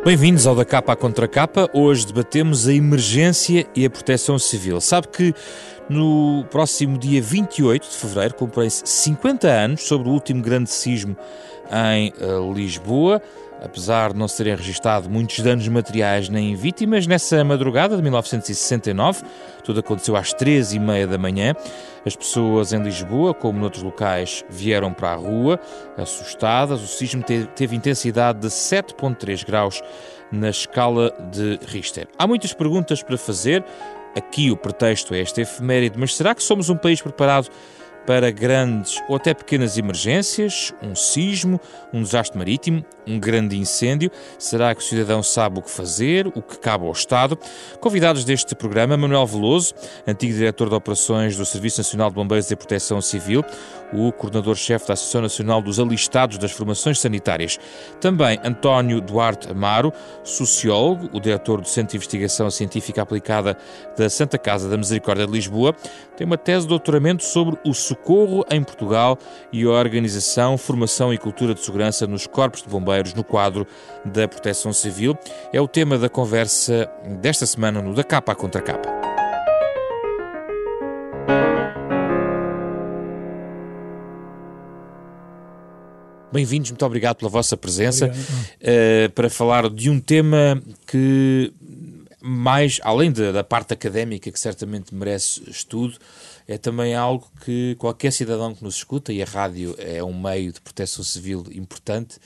Bem-vindos ao Da Capa à Contra Capa. Hoje debatemos a emergência e a proteção civil. Sabe que no próximo dia 28 de fevereiro cumprem-se 50 anos sobre o último grande sismo em Lisboa. Apesar de não se terem registado muitos danos materiais nem vítimas, nessa madrugada de 1969, tudo aconteceu às 3h30 da manhã, as pessoas em Lisboa, como noutros locais, vieram para a rua, assustadas. O sismo teve intensidade de 7,3 graus na escala de Richter. Há muitas perguntas para fazer. Aqui o pretexto é esta efeméride, mas será que somos um país preparado para grandes ou até pequenas emergências, um sismo, um desastre marítimo, um grande incêndio? Será que o cidadão sabe o que fazer, o que cabe ao Estado? Convidados deste programa, Manuel Veloso, antigo diretor de operações do Serviço Nacional de Bombeiros e Proteção Civil, o coordenador-chefe da Associação Nacional dos Alistados das Formações Sanitárias. Também António Duarte Amaro, sociólogo, o diretor do Centro de Investigação Científica Aplicada da Santa Casa da Misericórdia de Lisboa, tem uma tese de doutoramento sobre o socorro em Portugal e a organização, formação e cultura de segurança nos corpos de bombeiros no quadro da proteção civil. É o tema da conversa desta semana no Da Capa à Contra Capa. Bem-vindos, muito obrigado pela vossa presença para falar de um tema que, mais além da parte académica, que certamente merece estudo, é também algo que qualquer cidadão que nos escuta, e a rádio é um meio de proteção civil importante,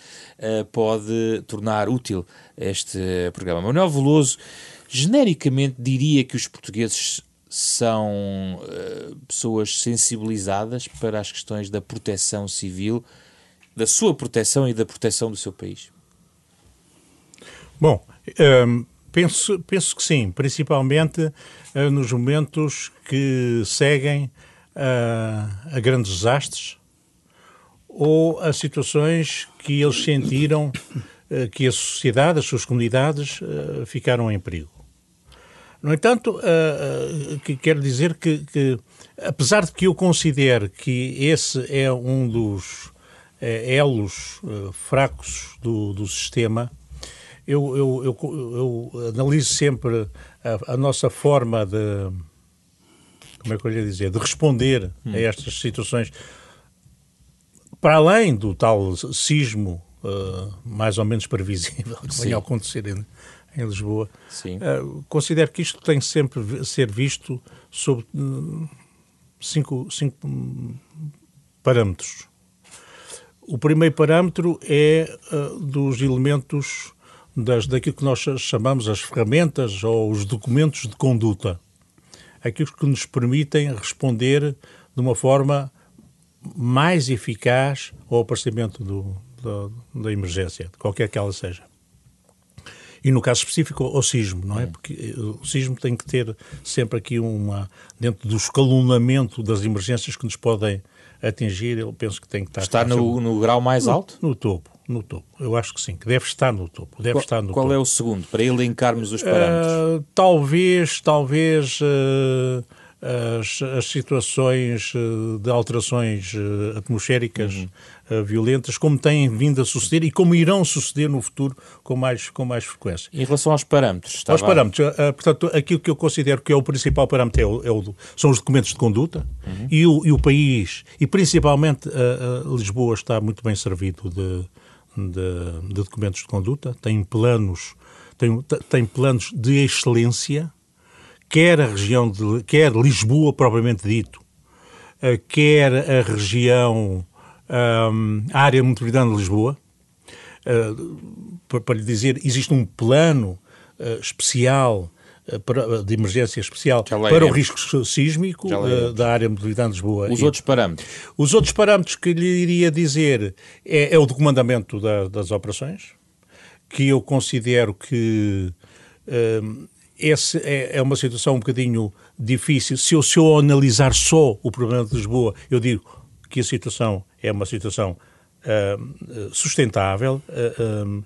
pode tornar útil este programa. Manuel Veloso, genericamente diria que os portugueses são pessoas sensibilizadas para as questões da proteção civil, da sua proteção e da proteção do seu país? Bom, penso que sim, principalmente nos momentos que seguem a grandes desastres ou a situações que eles sentiram que a sociedade, as suas comunidades ficaram em perigo. No entanto, quero dizer que apesar de que eu considero que esse é um dos elos fracos do sistema, eu analiso sempre a nossa forma de, como é que eu lhe dizer, de responder a estas situações, para além do tal sismo mais ou menos previsível que venha a acontecer em Lisboa. Considero que isto tem sempre de ser visto sob cinco parâmetros. O primeiro parâmetro é dos elementos daquilo que nós chamamos as ferramentas ou os documentos de conduta. Aquilo que nos permitem responder de uma forma mais eficaz ao aparecimento da emergência, de qualquer que ela seja. E no caso específico, ao sismo, não é? Porque o sismo tem que ter sempre aqui dentro do escalonamento das emergências que nos podem atingir, eu penso que tem que estar... Está no grau mais alto? No topo. Eu acho que sim, que deve estar no topo. Qual é o segundo, para elencarmos os parâmetros? Talvez as situações de alterações atmosféricas violentas, como têm vindo a suceder e como irão suceder no futuro com mais frequência. Em relação aos parâmetros? Parâmetros, portanto, aquilo que eu considero que é o principal parâmetro são os documentos de conduta e o país, e principalmente Lisboa está muito bem servido de documentos de conduta, tem planos de excelência, quer a região quer Lisboa propriamente dito, quer a região, a área metropolitana de Lisboa. Para lhe dizer, existe um plano especial de emergência especial para o risco sísmico da área metropolitana de Lisboa. Os outros parâmetros? Os outros parâmetros que lhe iria dizer é o documandamento das operações, que eu considero que essa é uma situação um bocadinho difícil. Se eu analisar só o problema de Lisboa, eu digo que a situação é uma situação sustentável,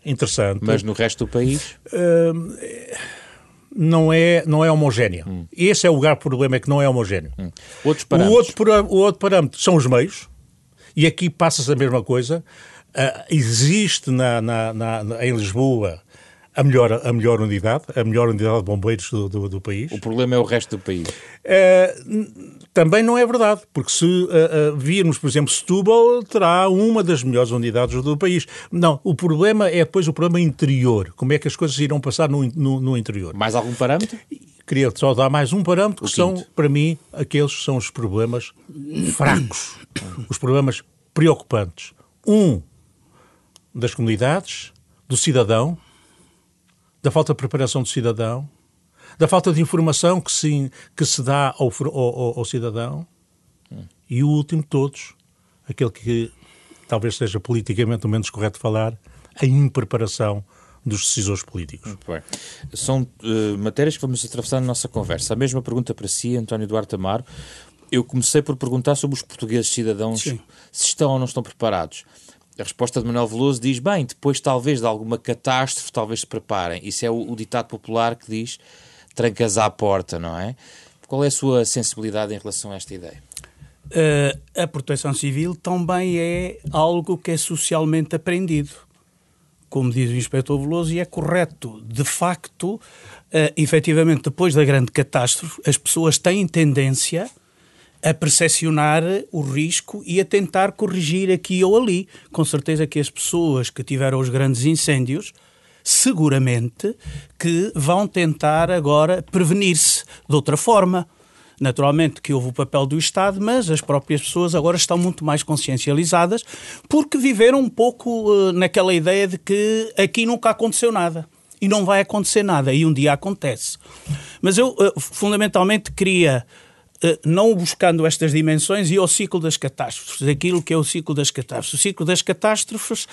interessante. Mas no resto do país? Não é homogénea. Esse é o grave problema, é que não é homogéneo. Outros parâmetros? O outro parâmetro são os meios, e aqui passa-se a mesma coisa. Existe em Lisboa a melhor unidade de bombeiros do país. O problema é o resto do país. Também não é verdade, porque se virmos, por exemplo, Setúbal terá uma das melhores unidades do país. Não, o problema é depois o problema interior. Como é que as coisas irão passar no interior? Mais algum parâmetro? Queria só dar mais um parâmetro, que são, para mim, aqueles que são os problemas fracos, os problemas preocupantes. Das comunidades, do cidadão, da falta de preparação do cidadão, da falta de informação que se dá ao cidadão, e o último de todos, aquele que talvez seja politicamente o menos correto falar, a impreparação dos decisores políticos. Muito bem. São matérias que vamos atravessar na nossa conversa. A mesma pergunta para si, António Duarte Amaro. Eu comecei por perguntar sobre os portugueses cidadãos, se estão ou não estão preparados. A resposta de Manuel Veloso diz, bem, depois talvez de alguma catástrofe, talvez se preparem. Isso é o ditado popular que diz, trancas à porta, não é? Qual é a sua sensibilidade em relação a esta ideia? A proteção civil também é algo que é socialmente aprendido. Como diz o Inspetor Veloso, e é correto. De facto, efetivamente, depois da grande catástrofe, as pessoas têm tendência a percepcionar o risco e a tentar corrigir aqui ou ali. Com certeza que as pessoas que tiveram os grandes incêndios, seguramente que vão tentar agora prevenir-se de outra forma. Naturalmente que houve o papel do Estado, mas as próprias pessoas agora estão muito mais consciencializadas porque viveram um pouco naquela ideia de que aqui nunca aconteceu nada e não vai acontecer nada e um dia acontece. Mas eu fundamentalmente queria, não buscando estas dimensões, ir ao ciclo das catástrofes, aquilo que é o ciclo das catástrofes. O ciclo das catástrofes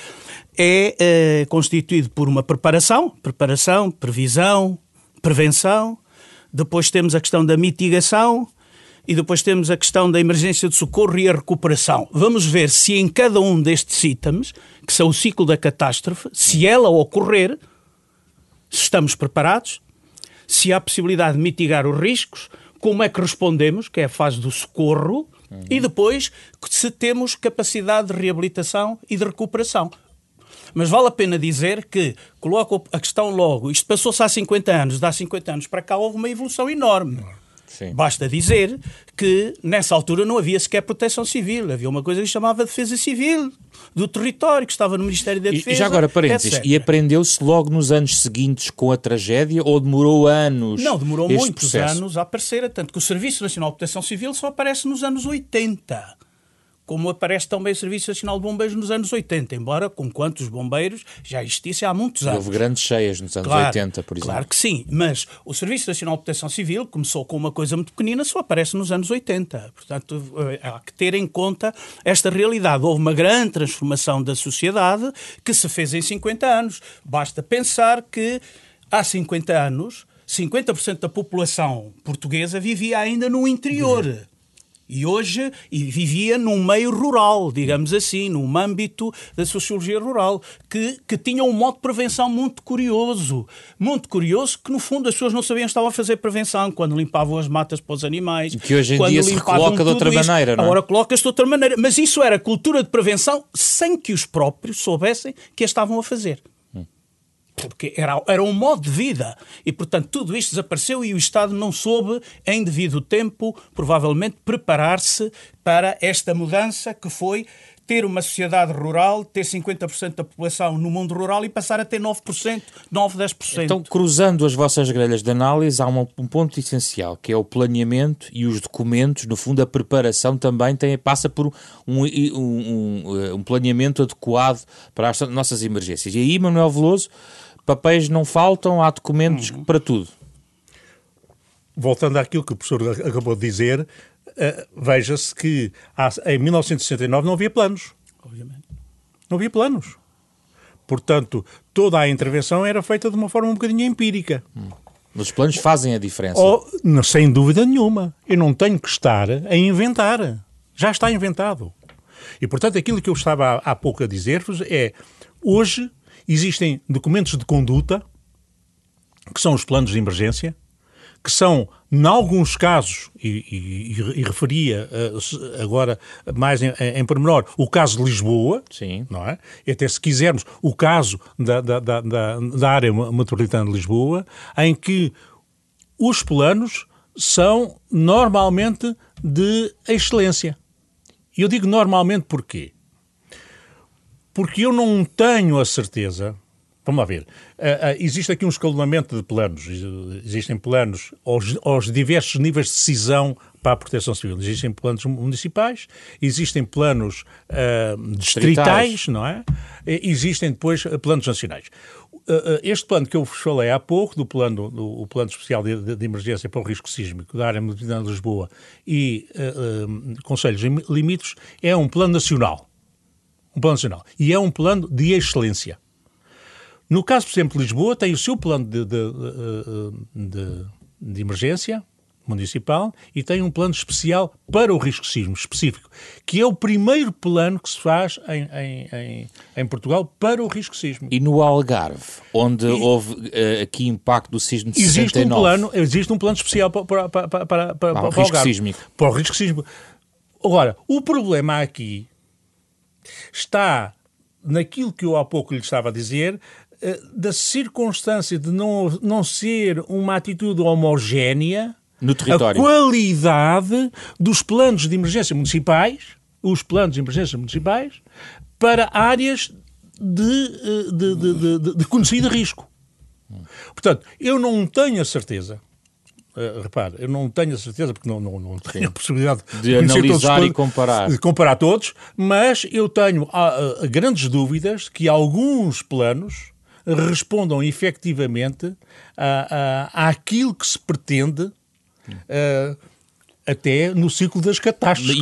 é constituído por uma preparação, previsão, prevenção. Depois temos a questão da mitigação e depois temos a questão da emergência de socorro e a recuperação. Vamos ver se em cada um destes itens, que são o ciclo da catástrofe, se ela ocorrer, se estamos preparados, se há possibilidade de mitigar os riscos, como é que respondemos, que é a fase do socorro, e depois se temos capacidade de reabilitação e de recuperação. Mas vale a pena dizer que, coloco a questão logo, isto passou-se há 50 anos, de há 50 anos para cá houve uma evolução enorme. Sim. Basta dizer que nessa altura não havia sequer proteção civil, havia uma coisa que se chamava Defesa Civil do território, que estava no Ministério da Defesa. E já agora, parênteses, e aprendeu-se logo nos anos seguintes com a tragédia ou demorou anos? Não, demorou muitos processo? anos a aparecer, tanto que o Serviço Nacional de Proteção Civil só aparece nos anos 80. Como aparece também o Serviço Nacional de Bombeiros nos anos 80, embora com quantos bombeiros já existissem há muitos anos. Houve grandes cheias nos anos 80, por exemplo. Claro que sim, mas o Serviço Nacional de Proteção Civil começou com uma coisa muito pequenina, só aparece nos anos 80. Portanto, há que ter em conta esta realidade. Houve uma grande transformação da sociedade que se fez em 50 anos. Basta pensar que há 50 anos, 50% da população portuguesa vivia ainda no interior. E hoje vivia num meio rural, digamos assim, num âmbito da sociologia rural, que tinha um modo de prevenção muito curioso, que no fundo as pessoas não sabiam que estavam a fazer prevenção, quando limpavam as matas para os animais. Que hoje em dia se recoloca de outra maneira, não é? Agora coloca-se de outra maneira, mas isso era cultura de prevenção sem que os próprios soubessem que a estavam a fazer. Porque era um modo de vida e, portanto, tudo isto desapareceu e o Estado não soube, em devido tempo, provavelmente, preparar-se para esta mudança que foi ter uma sociedade rural, ter 50% da população no mundo rural e passar a ter 9%, 10%. Então, cruzando as vossas grelhas de análise, há um ponto essencial, que é o planeamento e os documentos. No fundo, a preparação também passa por um planeamento adequado para as nossas emergências. E aí, Manuel Veloso, papéis não faltam, há documentos para tudo. Voltando àquilo que o professor acabou de dizer, veja-se que em 1969 não havia planos. Obviamente. Não havia planos. Portanto, toda a intervenção era feita de uma forma um bocadinho empírica. Mas os planos fazem a diferença. Sem dúvida nenhuma. Eu não tenho que estar a inventar. Já está inventado. E, portanto, aquilo que eu estava há pouco a dizer-vos é, hoje existem documentos de conduta, que são os planos de emergência, que são, em alguns casos, e referia agora mais em pormenor, o caso de Lisboa, sim, não é? E até se quisermos, o caso da área metropolitana de Lisboa, em que os planos são normalmente de excelência. E eu digo normalmente porquê? Porque eu não tenho a certeza. Vamos lá ver. Existe aqui um escalonamento de planos. Existem planos aos diversos níveis de decisão para a proteção civil. Existem planos municipais, existem planos distritais, não é? Existem depois planos nacionais. Este plano que eu vos falei há pouco, o plano especial de emergência para o risco sísmico da área metropolitana de Lisboa e concelhos limítrofes, é um plano nacional. Um plano nacional. E é um plano de excelência. No caso, por exemplo, de Lisboa, tem o seu plano de emergência municipal e tem um plano especial para o risco sísmico específico, que é o primeiro plano que se faz em Portugal para o risco sísmico. E no Algarve, onde houve aqui impacto do sismo de 69? Existe um plano especial para o risco Algarve, sísmico. para o risco sísmico. Agora, o problema aqui está naquilo que eu há pouco lhe estava a dizer, da circunstância de não ser uma atitude homogénea no território. A qualidade dos planos de emergência municipais, para áreas de conhecido risco. Portanto, eu não tenho a certeza. Repare, eu não tenho a certeza, porque não tenho a possibilidade de analisar e comparar. De comparar todos, mas eu tenho grandes dúvidas que alguns planos respondam efetivamente àquilo que se pretende até no ciclo das catástrofes.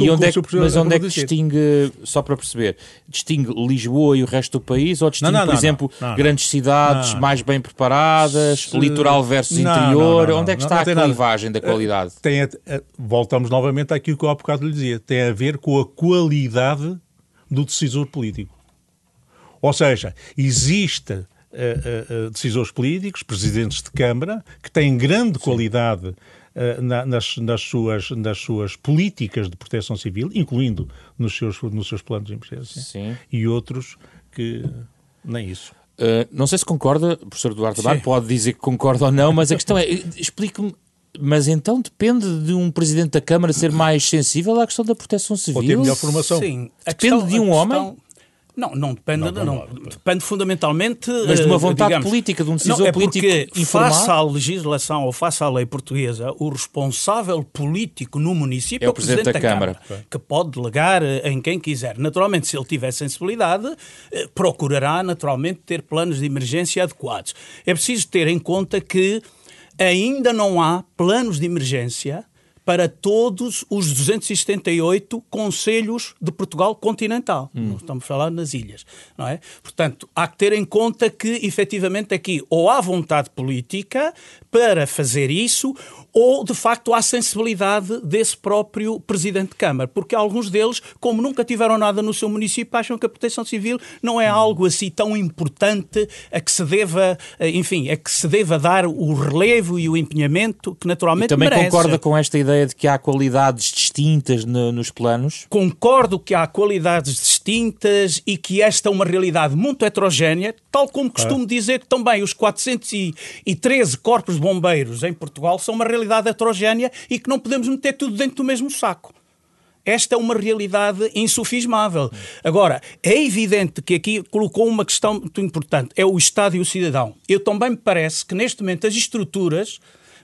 Mas onde é que distingue, só para perceber, distingue Lisboa e o resto do país, ou distingue, por exemplo, grandes cidades mais bem preparadas, litoral versus interior? Onde é que está a clivagem da qualidade? Voltamos novamente àquilo que eu há bocado lhe dizia. Tem a ver com a qualidade do decisor político. Ou seja, existe decisores políticos, presidentes de Câmara, que têm grande qualidade nas suas políticas de proteção civil, incluindo nos seus planos de emergência. Sim. E outros que nem isso. Não sei se concorda, professor Eduardo Amaro, pode dizer que concorda ou não, mas a questão é, explique-me, mas então depende de um Presidente da Câmara ser mais sensível à questão da proteção civil? Ou ter melhor formação? Sim. Depende de um homem? Não depende, depende fundamentalmente... Mas de uma vontade política, de um decisor político informado? Face à legislação ou face à lei portuguesa, o responsável político no município é o Presidente da Câmara, que pode delegar em quem quiser. Naturalmente, se ele tiver sensibilidade, procurará naturalmente ter planos de emergência adequados. É preciso ter em conta que ainda não há planos de emergência para todos os 278 concelhos de Portugal continental. Não estamos a falar nas ilhas, não é? Portanto, há que ter em conta que, efetivamente, aqui ou há vontade política para fazer isso, ou, de facto, há sensibilidade desse próprio Presidente de Câmara. Porque alguns deles, como nunca tiveram nada no seu município, acham que a proteção civil não é algo assim tão importante a que se deva, enfim, a que se deva dar o relevo e o empenhamento que naturalmente merece. E também concorda com esta ideia de que há qualidades distintas nos planos? Concordo que há qualidades distintas e que esta é uma realidade muito heterogénea, tal como costumo dizer que também os 413 corpos de bombeiros em Portugal são uma realidade heterogénea e que não podemos meter tudo dentro do mesmo saco. Esta é uma realidade insufismável. Agora, é evidente que aqui colocou uma questão muito importante, é o Estado e o cidadão. Eu também me parece que neste momento as estruturas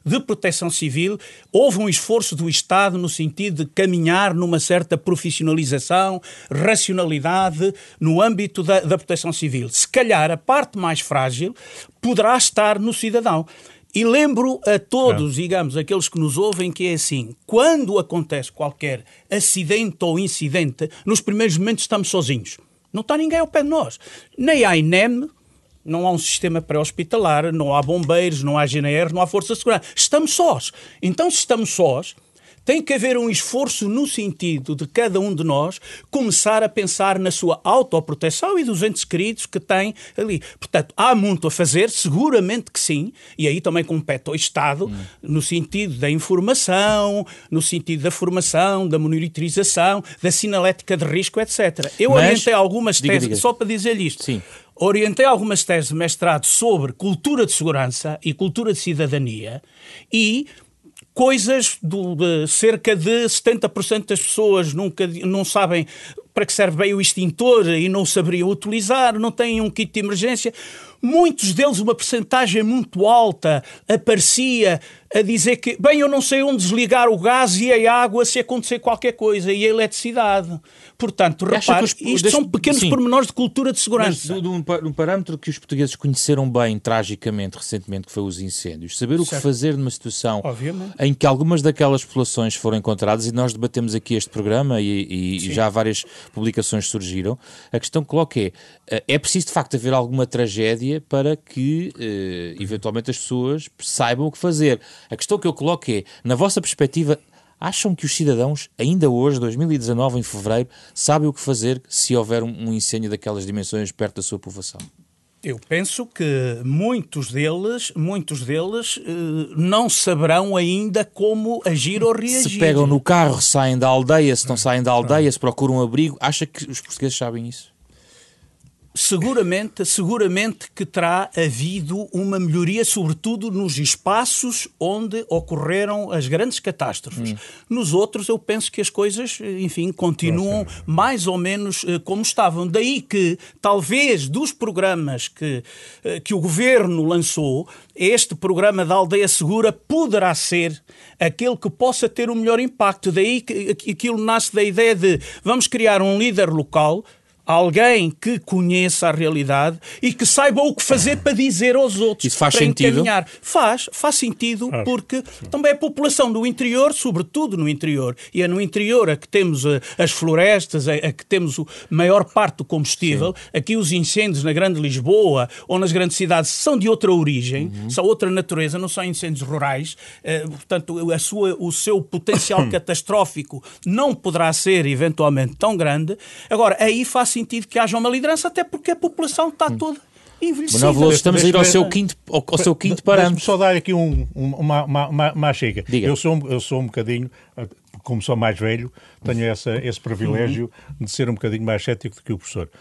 de proteção civil, houve um esforço do Estado no sentido de caminhar numa certa profissionalização, racionalidade no âmbito da proteção civil. Se calhar a parte mais frágil poderá estar no cidadão. E lembro a todos, digamos, aqueles que nos ouvem, que é assim, quando acontece qualquer acidente ou incidente, nos primeiros momentos estamos sozinhos. Não está ninguém ao pé de nós. Nem há INEM, não há um sistema pré-hospitalar, não há bombeiros, não há GNR, não há força de segurança. Estamos sós. Então, se estamos sós, Tem que haver um esforço no sentido de cada um de nós começar a pensar na sua autoproteção e dos entes queridos que tem ali. Portanto, há muito a fazer, seguramente que sim, e aí também compete ao Estado, no sentido da informação, no sentido da formação, da monitorização, da sinalética de risco, etc. Eu orientei algumas teses, só para dizer isto. Sim. Orientei algumas teses de mestrado sobre cultura de segurança e cultura de cidadania e coisas de cerca de 70% das pessoas não sabem para que serve bem o extintor e não saberiam utilizar, não têm um kit de emergência. Muitos deles, uma percentagem muito alta, aparecia a dizer que, bem, eu não sei onde desligar o gás e a água se acontecer qualquer coisa, e a eletricidade. Portanto, repare, isto são pequenos pormenores de cultura de segurança. Mas um parâmetro que os portugueses conheceram bem, tragicamente, recentemente, que foi os incêndios. Saber o que fazer numa situação em que algumas daquelas populações foram encontradas, e nós debatemos aqui este programa e já várias publicações surgiram. A questão que coloco é preciso de facto haver alguma tragédia para que eventualmente as pessoas saibam o que fazer. A questão que eu coloco é, na vossa perspectiva, acham que os cidadãos, ainda hoje, 2019, em fevereiro, sabem o que fazer se houver um incêndio daquelas dimensões perto da sua povoação? Eu penso que muitos deles não saberão ainda como agir ou reagir. Se pegam no carro, saem da aldeia, se não saem da aldeia, se procuram um abrigo, acha que os portugueses sabem isso? Seguramente que terá havido uma melhoria, sobretudo nos espaços onde ocorreram as grandes catástrofes. Nos outros, eu penso que as coisas, enfim, continuam mais ou menos como estavam. Daí que, talvez, dos programas que o Governo lançou, este programa da Aldeia Segura poderá ser aquele que possa ter o melhor impacto. Daí que aquilo nasce da ideia de vamos criar um líder local, alguém que conheça a realidade e que saiba o que fazer para dizer aos outros. Isso faz para sentido? Encaminhar. Faz sentido, porque também a população do interior, sobretudo no interior, e é no interior a que temos as florestas, a que temos a maior parte do combustível. Aqui os incêndios na Grande Lisboa ou nas grandes cidades são de outra origem, são outra natureza, não são incêndios rurais. Portanto, o seu potencial catastrófico não poderá ser eventualmente tão grande. Agora, aí faz sentido que haja uma liderança, até porque a população está toda envelhecida. Manuel Veloso, estamos a ir ao seu quinto parâmetro. Deixe-me só dar aqui uma chega. Eu sou um bocadinho, como sou mais velho, tenho esse privilégio de ser um bocadinho mais cético do que o professor.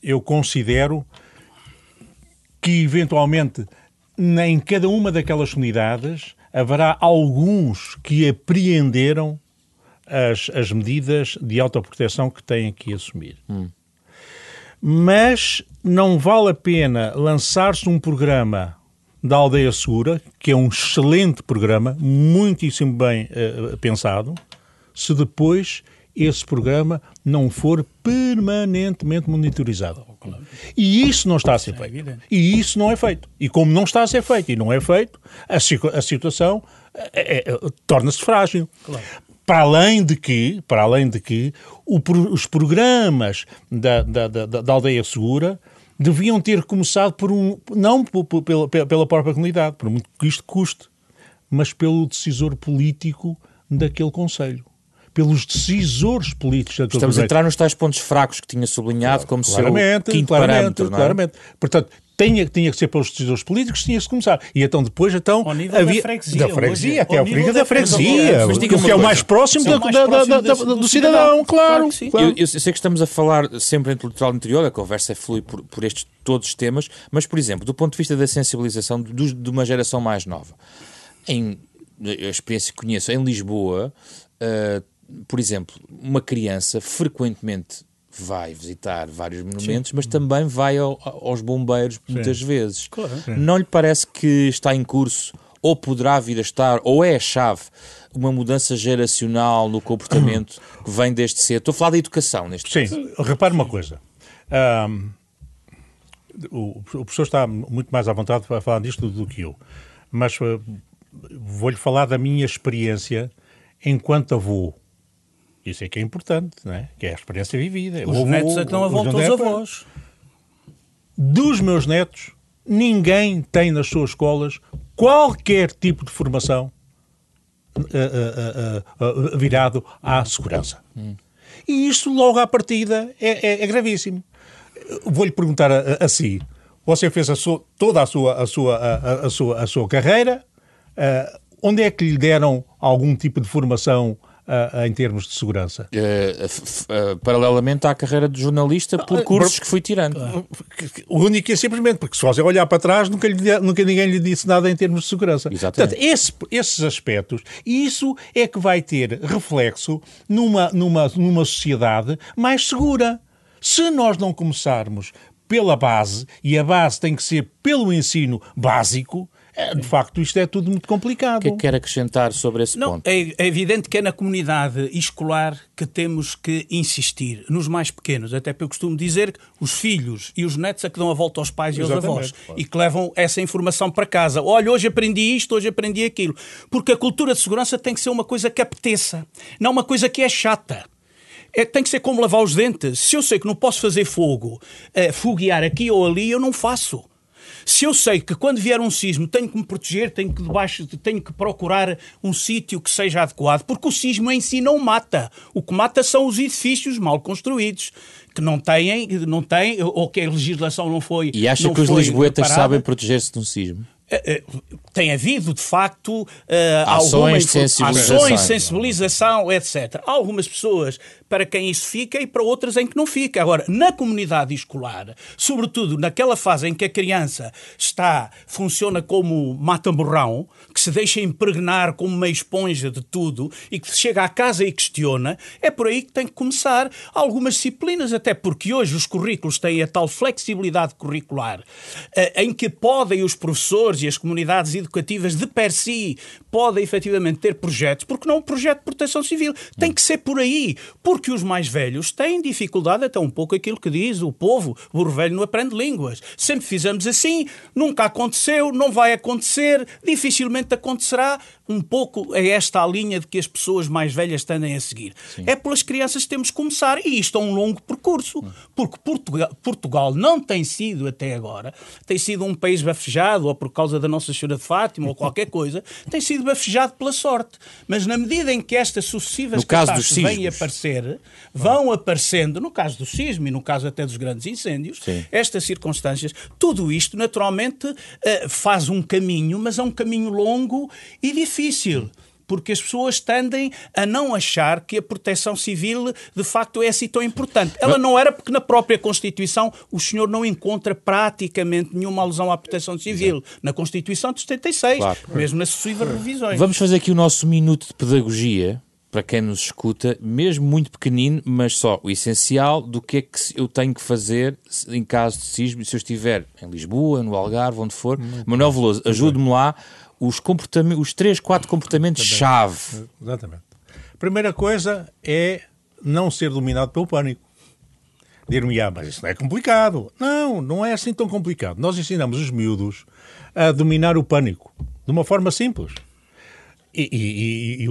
Eu considero que, eventualmente, em cada uma daquelas comunidades, haverá alguns que apreenderam as medidas de autoproteção que têm que assumir. Mas não vale a pena lançar-se um programa da Aldeia Segura, que é um excelente programa, muitíssimo bem pensado, se depois esse programa não for permanentemente monitorizado. E isso não está a ser feito. E isso não é feito. E como não está a ser feito e não é feito, a situação torna-se frágil. Claro. Para além de que os programas da Aldeia Segura deviam ter começado não pela própria comunidade, por muito que isto custe, mas pelo decisor político daquele concelho. Pelos decisores políticos daquele Estamos a entrar nos tais pontos fracos que tinha sublinhado como seu quinto parâmetro, não é? Claramente. Portanto, tinha que ser pelos decisores políticos, tinha-se começar. E então depois, ao nível havia da freguesia, até ao nível da freguesia, o que é o mais próximo do cidadão, claro. Eu sei que estamos a falar sempre entre o litoral e o interior, a conversa flui por todos os temas, mas, por exemplo, do ponto de vista da sensibilização de uma geração mais nova, a experiência que conheço, em Lisboa, por exemplo, uma criança frequentemente vai visitar vários monumentos, mas também vai aos bombeiros muitas vezes. Claro. Não lhe parece que está em curso, ou poderá vir a estar, ou é a chave, uma mudança geracional no comportamento que vem deste cedo? Estou a falar da educação neste caso. Sim, repare uma coisa. O professor está muito mais à vontade para falar disto do que eu, mas vou-lhe falar da minha experiência enquanto avô. Isso é que é importante, não é? Que é a experiência vivida. Os netos é que dão a volta aos avós. Dos meus netos, ninguém tem nas suas escolas qualquer tipo de formação virado à segurança. E isto, logo à partida, é gravíssimo. Vou-lhe perguntar a si. Você fez toda a sua carreira. Onde é que lhe deram algum tipo de formação em termos de segurança? Paralelamente à carreira de jornalista, por cursos que fui tirando. Único e simplesmente, porque se você olhar para trás, nunca ninguém lhe disse nada em termos de segurança. Exatamente. Portanto, esses aspectos, e isso é que vai ter reflexo numa sociedade mais segura. Se nós não começarmos pela base, e a base tem que ser pelo ensino básico, de facto isto é tudo muito complicado. O que é que quer acrescentar sobre esse ponto? É evidente que é na comunidade escolar que temos que insistir, nos mais pequenos. Até porque eu costumo dizer que os filhos e os netos é que dão a volta aos pais e aos avós. Claro. E que levam essa informação para casa. Olha, hoje aprendi isto, hoje aprendi aquilo. Porque a cultura de segurança tem que ser uma coisa que apeteça, não uma coisa que é chata. Tem que ser como lavar os dentes. Se eu sei que não posso fazer fogo, foguear aqui ou ali, eu não faço. Se eu sei que quando vier um sismo tenho que me proteger, tenho que procurar um sítio que seja adequado, porque o sismo em si não mata. O que mata são os edifícios mal construídos, que não têm, ou que a legislação não foi. E acha que os lisboetas sabem proteger-se de um sismo? Tem havido, de facto, ações de sensibilização, etc. Há algumas pessoas para quem isso fica e para outras em que não fica. Agora, na comunidade escolar, sobretudo naquela fase em que a criança funciona como mata-borrão, que se deixa impregnar como uma esponja de tudo e que chega à casa e questiona, é por aí que tem que começar algumas disciplinas, até porque hoje os currículos têm a tal flexibilidade curricular em que podem os professores e as comunidades educativas de per si podem efetivamente ter projetos, porque não um projeto de proteção civil. Tem que ser por aí, porque os mais velhos têm dificuldade, até um pouco aquilo que diz o povo, o burro velho não aprende línguas. Sempre fizemos assim, nunca aconteceu, não vai acontecer, dificilmente acontecerá. Um pouco é esta a linha de que as pessoas mais velhas tendem a seguir. Sim. É pelas crianças que temos que começar, e isto é um longo percurso, porque Portugal não tem sido até agora, tem sido um país bafejado, ou por causa da Nossa Senhora de Fátima, ou qualquer coisa, tem sido bafejado pela sorte. Mas na medida em que estas sucessivas catástrofes vão aparecendo, no caso do sismo e no caso até dos grandes incêndios, sim, estas circunstâncias, tudo isto naturalmente faz um caminho, mas é um caminho longo e difícil. Porque as pessoas tendem a não achar que a proteção civil de facto é assim tão importante. Ela não era, porque na própria Constituição o senhor não encontra praticamente nenhuma alusão à proteção civil. Exato. Na Constituição de 76, claro, mesmo nas sucessivas revisões. Vamos fazer aqui o nosso minuto de pedagogia, para quem nos escuta, mesmo muito pequenino, mas só o essencial do que é que eu tenho que fazer em caso de sismo, se eu estiver em Lisboa, no Algarve, onde for. Manuel Veloso, ajude-me lá. Os 3, 4 comportamentos-chave. Exatamente. A primeira coisa é não ser dominado pelo pânico. Dir-me, mas isso não é complicado. Não, não é assim tão complicado. Nós ensinamos os miúdos a dominar o pânico de uma forma simples. E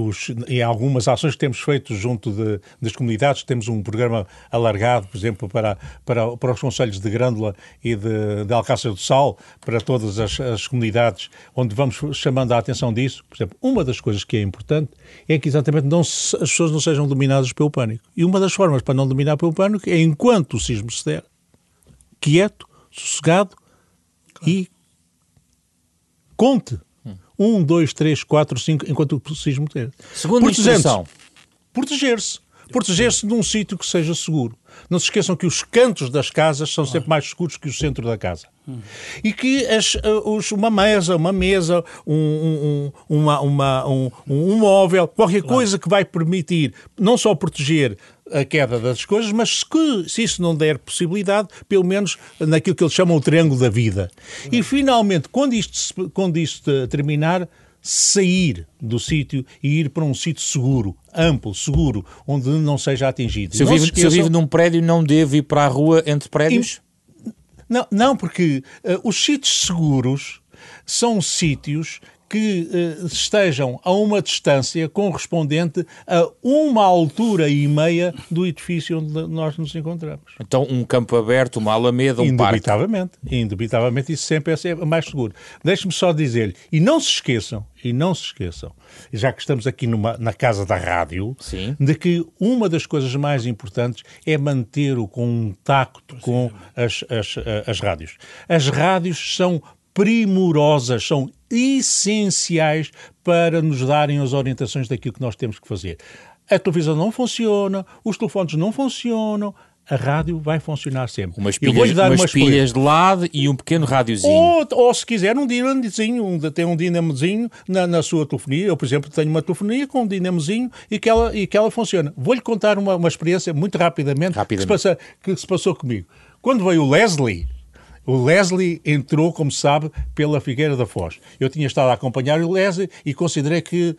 algumas ações que temos feito junto das comunidades, temos um programa alargado, por exemplo, para os concelhos de Grândola e de Alcácer do Sal, para todas as comunidades, onde vamos chamando a atenção disso. Por exemplo, uma das coisas que é importante é que exatamente as pessoas não sejam dominadas pelo pânico. E uma das formas para não dominar pelo pânico é, enquanto o sismo se der, quieto, sossegado, claro, e conte. 1, 2, 3, 4, 5, enquanto o sismo ter. Segunda instrução. Proteger-se. Proteger-se num sítio que seja seguro. Não se esqueçam que os cantos das casas são sempre mais seguros que o centro da casa. E que uma mesa, um móvel, qualquer coisa que vai permitir não só proteger a queda das coisas, mas se isso não der possibilidade, pelo menos naquilo que eles chamam o triângulo da vida. E finalmente, quando isto terminar, sair do sítio e ir para um sítio seguro, amplo, seguro, onde não seja atingido. Se eu vivo num prédio, não devo ir para a rua entre prédios? Não, porque os sítios seguros são sítios que estejam a uma distância correspondente a 1,5 altura do edifício onde nós nos encontramos. Então, um campo aberto, uma alameda, um parque. Indubitavelmente, isso sempre é mais seguro. Deixe-me só dizer-lhe, e não se esqueçam, já que estamos aqui na casa da rádio, sim, de que uma das coisas mais importantes é manter o contacto com as rádios. As rádios são primorosas, são essenciais para nos darem as orientações daquilo que nós temos que fazer. A televisão não funciona, os telefones não funcionam, a rádio vai funcionar sempre. Umas pilhas de lado e um pequeno rádiozinho. Ou se quiser, um dinamozinho, tem um dinamozinho na sua telefonia. Eu, por exemplo, tenho uma telefonia com um dinamozinho e que ela funciona. Vou-lhe contar uma experiência muito rapidamente. Que se passou comigo. Quando veio o Leslie entrou, como se sabe, pela Figueira da Foz. Eu tinha estado a acompanhar o Leslie e considerei que,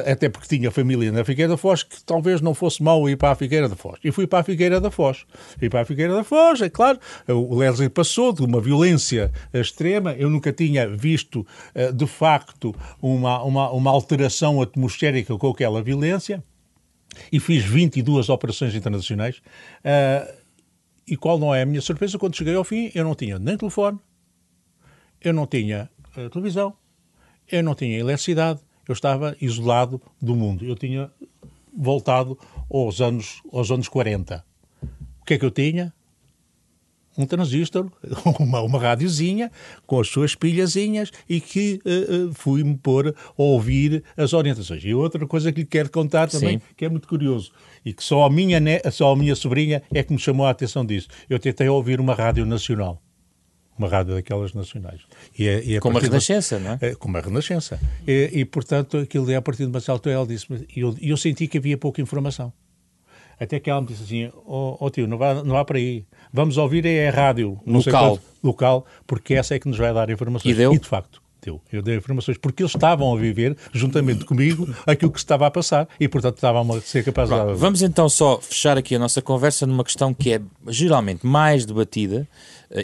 até porque tinha família na Figueira da Foz, que talvez não fosse mau ir para a Figueira da Foz. E fui para a Figueira da Foz. É claro, o Leslie passou de uma violência extrema. Eu nunca tinha visto, de facto, uma alteração atmosférica com aquela violência. E fiz 22 operações internacionais. E qual não é a minha surpresa? Quando cheguei ao fim, eu não tinha nem telefone, eu não tinha televisão, eu não tinha eletricidade, eu estava isolado do mundo. Eu tinha voltado aos anos 40. O que é que eu tinha? Um transistor, uma radiozinha, com as suas pilhazinhas e que fui-me pôr a ouvir as orientações. E outra coisa que lhe quero contar também, sim, que é muito curioso, e que só a minha sobrinha é que me chamou a atenção disso. Eu tentei ouvir uma rádio nacional. Uma rádio daquelas nacionais. Como a Renascença, não é? Como a Renascença. E portanto, aquilo a partir de uma certa altura, ela disse-me, e eu senti que havia pouca informação. Até que ela me disse assim, tio, não vá para aí. Vamos ouvir a rádio local, porque essa é que nos vai dar informações. E deu? E de facto, deu. Eu dei informações, porque eles estavam a viver, juntamente comigo, aquilo que se estava a passar e, portanto, estavam a ser capazes de... Vamos então só fechar aqui a nossa conversa numa questão que é geralmente mais debatida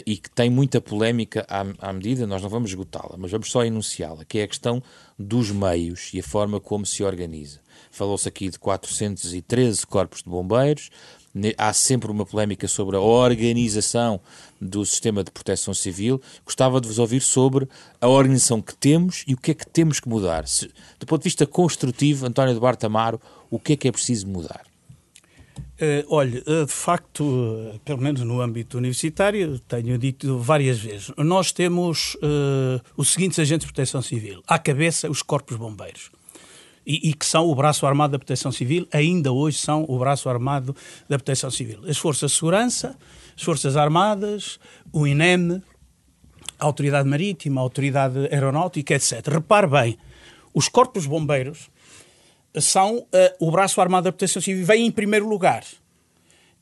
e que tem muita polémica à medida, nós não vamos esgotá-la, mas vamos só enunciá-la, que é a questão dos meios e a forma como se organiza. Falou-se aqui de 413 corpos de bombeiros. Há sempre uma polémica sobre a organização do sistema de proteção civil. Gostava de vos ouvir sobre a organização que temos e o que é que temos que mudar. Do ponto de vista construtivo, António Duarte Amaro, o que é preciso mudar? Olha, de facto, pelo menos no âmbito universitário, tenho dito várias vezes, nós temos os seguintes agentes de proteção civil. À cabeça, os corpos bombeiros. E que são o braço armado da Proteção Civil, ainda hoje são o braço armado da Proteção Civil. As Forças de Segurança, as Forças Armadas, o INEM, a Autoridade Marítima, a Autoridade Aeronáutica, etc. Repare bem, os corpos bombeiros são o braço armado da Proteção Civil, vem em primeiro lugar.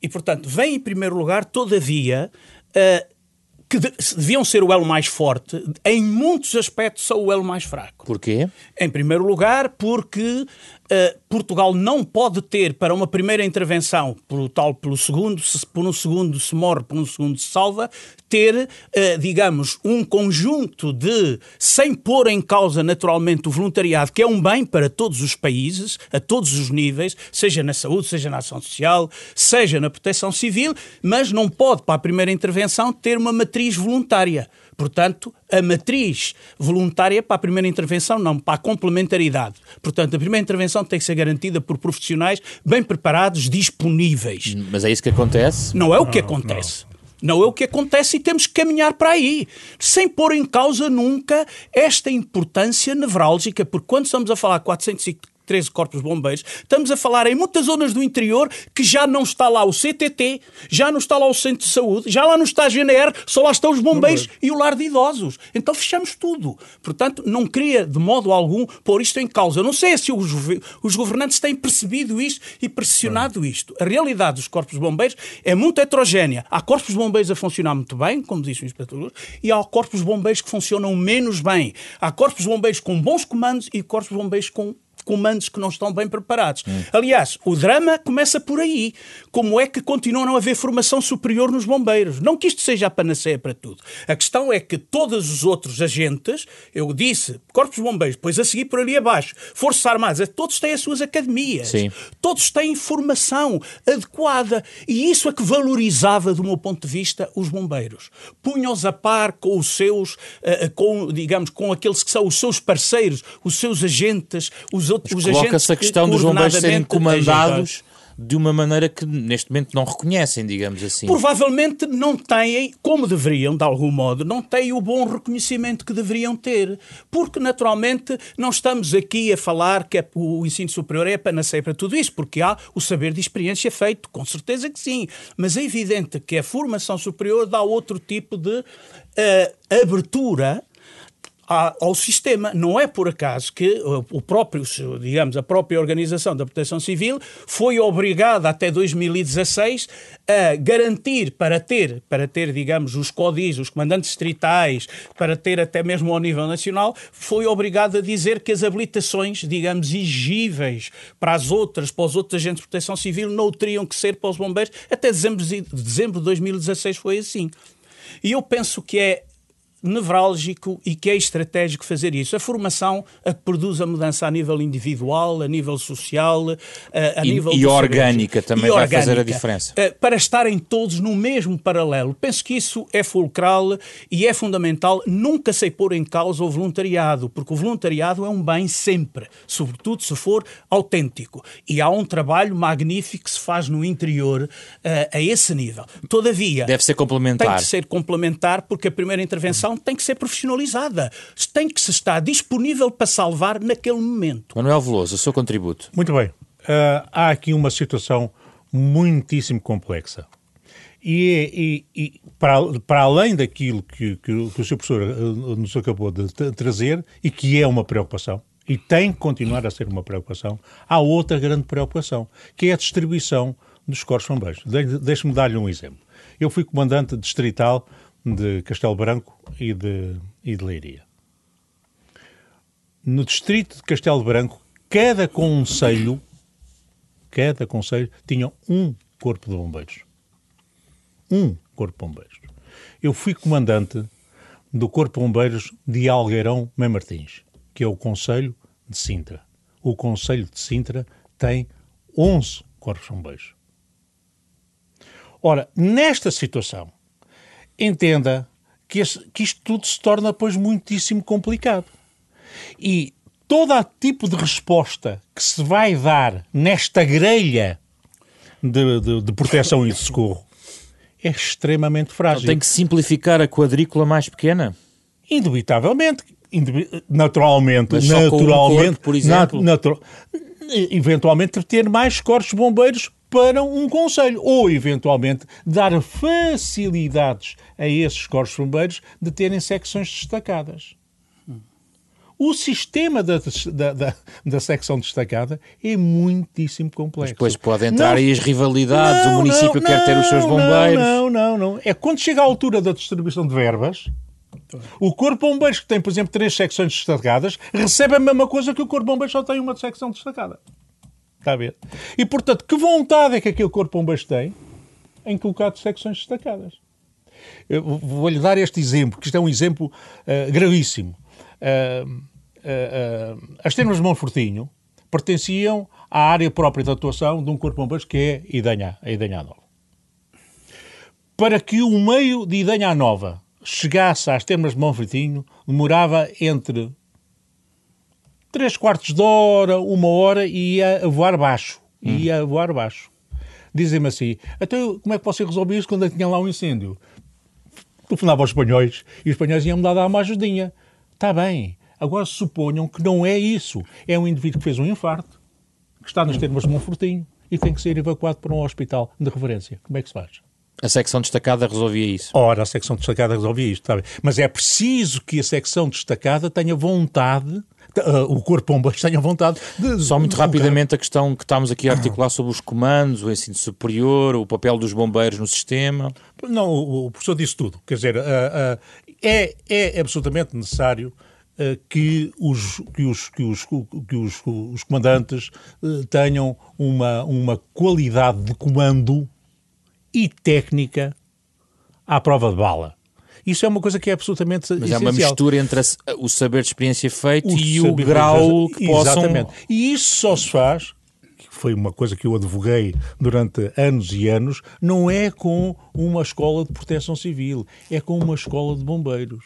E, portanto, vem em primeiro lugar, todavia... que deviam ser o elo mais forte, em muitos aspectos são o elo mais fraco. Porquê? Em primeiro lugar, porque Portugal não pode ter, para uma primeira intervenção, pelo segundo, por um segundo se morre, por um segundo se salva, ter, digamos, um conjunto de, sem pôr em causa naturalmente o voluntariado, que é um bem para todos os países, a todos os níveis, seja na saúde, seja na ação social, seja na proteção civil, mas não pode, para a primeira intervenção, ter uma matriz voluntária. Portanto, a matriz voluntária para a primeira intervenção não, para a complementaridade. Portanto, a primeira intervenção tem que ser garantida por profissionais bem preparados, disponíveis. Mas é isso que acontece? Não é o que acontece. Não é o que acontece e temos que caminhar para aí, sem pôr em causa nunca esta importância nevrálgica, porque quando estamos a falar de 413 corpos bombeiros, estamos a falar em muitas zonas do interior que já não está lá o CTT, já não está lá o Centro de Saúde, já lá não está a GNR, só lá estão os bombeiros e o lar de idosos. Então fechamos tudo. Portanto, não queria de modo algum pôr isto em causa. Eu não sei se os governantes têm percebido isto e pressionado isto. A realidade dos corpos bombeiros é muito heterogénea. Há corpos bombeiros a funcionar muito bem, como disse o inspetor, e há corpos bombeiros que funcionam menos bem. Há corpos bombeiros com bons comandos e corpos bombeiros com comandos que não estão bem preparados. Aliás, o drama começa por aí. Como é que continuam a não haver formação superior nos bombeiros? Não que isto seja a panaceia para tudo. A questão é que todos os outros agentes, eu disse, Corpos de Bombeiros, depois a seguir por ali abaixo, Forças Armadas, todos têm as suas academias. Sim. Todos têm formação adequada. E isso é que valorizava, do meu ponto de vista, os bombeiros. Punham-os a par com os seus, com aqueles que são os seus parceiros, os seus agentes, os agentes. Coloca-se a questão dos bombeiros serem comandados de uma maneira que neste momento não reconhecem, digamos assim. Provavelmente não têm, como deveriam, de algum modo, não têm o bom reconhecimento que deveriam ter. Porque, naturalmente, não estamos aqui a falar que o ensino superior é a panaceia para tudo isso, porque há o saber de experiência feito, com certeza que sim. Mas é evidente que a formação superior dá outro tipo de abertura ao sistema. Não é por acaso que a própria Organização da Proteção Civil foi obrigada até 2016 a garantir para ter, digamos, os CODIs, os comandantes distritais, para ter até mesmo ao nível nacional, foi obrigada a dizer que as habilitações, digamos, exigíveis para os outros agentes de proteção civil não teriam que ser para os bombeiros. Até dezembro de 2016 foi assim. E eu penso que é nevrálgico e que é estratégico fazer isso. A formação a que produz a mudança a nível individual, a nível social, a nível... E orgânica também vai fazer a diferença. Para estarem todos no mesmo paralelo. Penso que isso é fulcral e é fundamental. Nunca sei pôr em causa o voluntariado, porque o voluntariado é um bem sempre, sobretudo se for autêntico. E há um trabalho magnífico que se faz no interior a esse nível. Todavia... Deve ser complementar. Tem que ser complementar, porque a primeira intervenção tem que ser profissionalizada. Tem que se estar disponível para salvar naquele momento. Manuel Veloso, o seu contributo. Muito bem. Há aqui uma situação muitíssimo complexa. E para além daquilo que o Sr. Professor nos acabou de trazer, e que é uma preocupação, e tem que continuar a ser uma preocupação, há outra grande preocupação, que é a distribuição dos corpos de bombeiros. Deixe-me dar-lhe um exemplo. Eu fui comandante distrital de Castelo Branco e de Leiria. No distrito de Castelo Branco, cada concelho tinha um corpo de bombeiros. Um corpo de bombeiros. Eu fui comandante do Corpo de Bombeiros de Algueirão Mem Martins, que é o concelho de Sintra. O concelho de Sintra tem 11 corpos de bombeiros. Ora, nesta situação, entenda que isto tudo se torna, pois, muitíssimo complicado. E todo tipo de resposta que se vai dar nesta grelha de proteção e de socorro é extremamente frágil. Então tem que simplificar a quadrícula mais pequena? Indubitavelmente. Naturalmente. Mas só com um corpo, por exemplo? Eventualmente ter mais corpos de bombeiros para um concelho, ou eventualmente dar facilidades a esses corpos de bombeiros de terem secções destacadas. O sistema da secção destacada é muitíssimo complexo. Mas depois pode entrar aí as rivalidades, o município quer ter os seus bombeiros. Não. É quando chega à altura da distribuição de verbas, o Corpo de Bombeiros, que tem, por exemplo, 3 secções destacadas, recebe a mesma coisa que o Corpo de Bombeiros só tem uma secção destacada. Está a ver? E, portanto, que vontade é que aquele Corpo de Bombeiros tem em colocar secções destacadas? Eu vou-lhe dar este exemplo, que isto é um exemplo gravíssimo. As Termas de Monfortinho pertenciam à área própria de atuação de um Corpo de Bombeiros que é a Idanha Nova. Para que o meio de Idanha Nova chegasse às Termas de Monfortinho, demorava entre 3/4 de hora, 1 hora, e ia a voar baixo. Dizem-me assim, então como é que você resolveu isso quando tinha lá um incêndio? Telefonava aos espanhóis, e os espanhóis iam-me dar uma ajudinha. Está bem, agora suponham que não é isso. É um indivíduo que fez um infarto, que está nas Termas de Monfortinho, e tem que ser evacuado para um hospital de referência. Como é que se faz? A secção destacada resolvia isso. Ora, a secção destacada resolvia isto, está bem. Mas é preciso que a secção destacada tenha vontade, o Corpo de Bombeiros tenha vontade de... Só muito rapidamente a questão que estamos aqui a articular sobre os comandos, o ensino superior, o papel dos bombeiros no sistema. Não, o professor disse tudo. Quer dizer, é absolutamente necessário que os comandantes tenham uma qualidade de comando e técnica à prova de bala. Isso é uma coisa que é absolutamente essencial. Mas é uma mistura entre o saber de experiência feito e o grau que possam... Exatamente. E isso só se faz, que foi uma coisa que eu advoguei durante anos e anos, não é com uma escola de proteção civil, é com uma escola de bombeiros.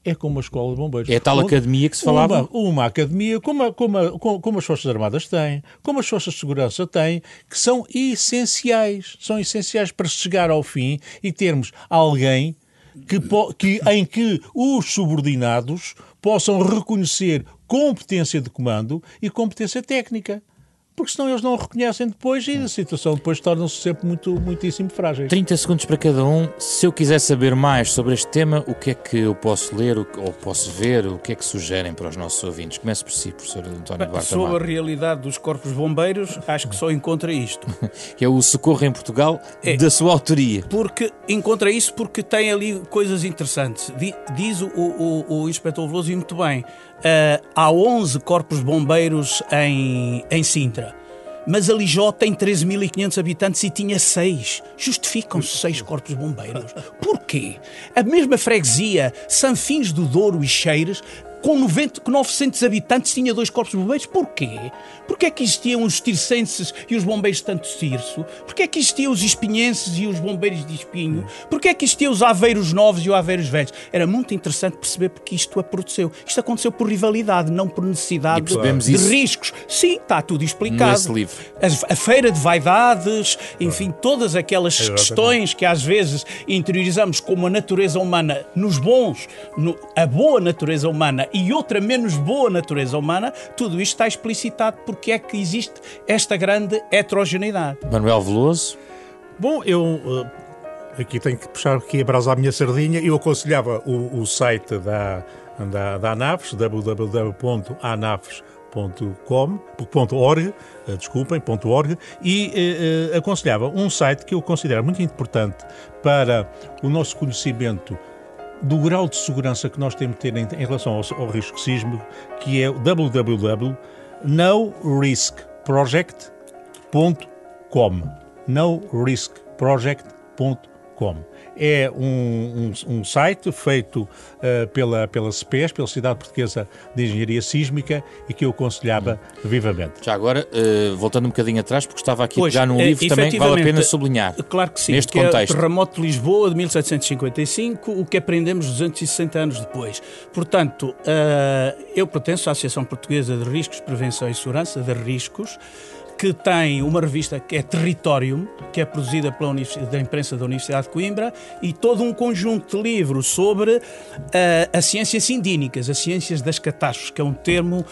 É como uma escola de bombeiros. É a tal academia que se falava? Uma academia, como as Forças Armadas têm, como as Forças de Segurança têm, que são essenciais. São essenciais para chegar ao fim e termos alguém em que os subordinados possam reconhecer competência de comando e competência técnica. Porque senão eles não o reconhecem depois e a situação depois torna-se sempre muitíssimo frágil. 30 segundos para cada um. Se eu quiser saber mais sobre este tema, o que é que eu posso ler ou posso ver? O que é que sugerem para os nossos ouvintes? Comece por si, professor António Duarte Sobre Amaro. a realidade dos corpos bombeiros, acho que só encontra isto. Que é o Socorro em Portugal, da sua autoria. Porque encontra isso porque tem ali coisas interessantes. Diz o Inspetor Veloso muito bem, há 11 corpos bombeiros em Sintra. Mas Alijó tem 13.500 habitantes e tinha 6. Justificam-se 6 corpos bombeiros. Porquê? A mesma freguesia, Sanfins do Douro e Cheires, com 900 habitantes, tinha 2 corpos bombeiros. Porquê? Porquê é que existiam os tircenses e os bombeiros de Tanto Tirso? Porquê é que existiam os espinhenses e os bombeiros de Espinho? Porquê é que existiam os aveiros novos e os aveiros velhos? Era muito interessante perceber porque isto aconteceu. Isto aconteceu por rivalidade, não por necessidade de riscos. Sim, está tudo explicado. Nesse livro. A feira de vaidades, enfim, todas aquelas questões que às vezes interiorizamos como a natureza humana nos bons, a boa natureza humana e outra menos boa natureza humana, tudo isto está explicitado porque é que existe esta grande heterogeneidade. Manuel Veloso. Bom, eu aqui tenho que puxar aqui a brasa à minha sardinha. Eu aconselhava o site da ANAFES, www.anafes.org, e aconselhava um site que eu considero muito importante para o nosso conhecimento do grau de segurança que nós temos de ter em relação ao risco sísmico, que é o www.noriskproject.com. noriskproject.com. É um site feito pela CPES, pela Sociedade Portuguesa de Engenharia Sísmica, e que eu aconselhava vivamente. Já agora, voltando um bocadinho atrás, porque estava aqui a pegar num livro também que vale a pena sublinhar. Claro que sim, neste que contexto. É o Terremoto de Lisboa de 1755, o que aprendemos 260 anos depois. Portanto, eu pertenço à Associação Portuguesa de Riscos, Prevenção e Segurança de Riscos, que tem uma revista que é Territorium, que é produzida pela imprensa da Universidade de Coimbra, e todo um conjunto de livros sobre as ciências sindínicas, as ciências das catástrofes, que é um termo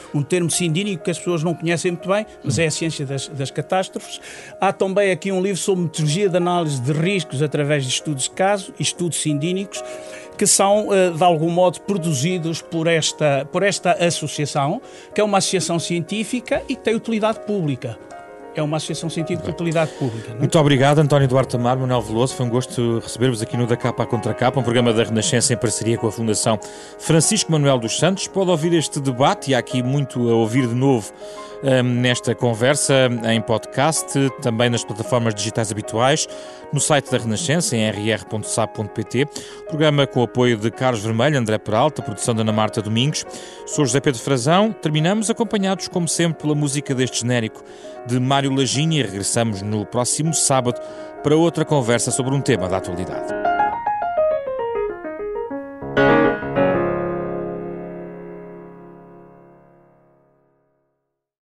sindínico que as pessoas não conhecem muito bem, mas é a ciência das catástrofes. Há também aqui um livro sobre metodologia de análise de riscos através de estudos de caso, estudos sindínicos, que são, de algum modo, produzidos por esta associação, que é uma associação científica e que tem utilidade pública. É uma associação científica de utilidade pública. Não? Muito obrigado, António Duarte Amaro, Manuel Veloso. Foi um gosto receber-vos aqui no Da Capa à Contra Capa, um programa da Renascença em parceria com a Fundação Francisco Manuel dos Santos. Pode ouvir este debate, e há aqui muito a ouvir de novo nesta conversa, em podcast, também nas plataformas digitais habituais, no site da Renascença, em rr.sap.pt. Programa com o apoio de Carlos Vermelho, André Peralta, produção da Ana Marta Domingos. Sou José Pedro Frazão. Terminamos acompanhados, como sempre, pela música deste genérico de Mário Laginha, e regressamos no próximo sábado para outra conversa sobre um tema da atualidade.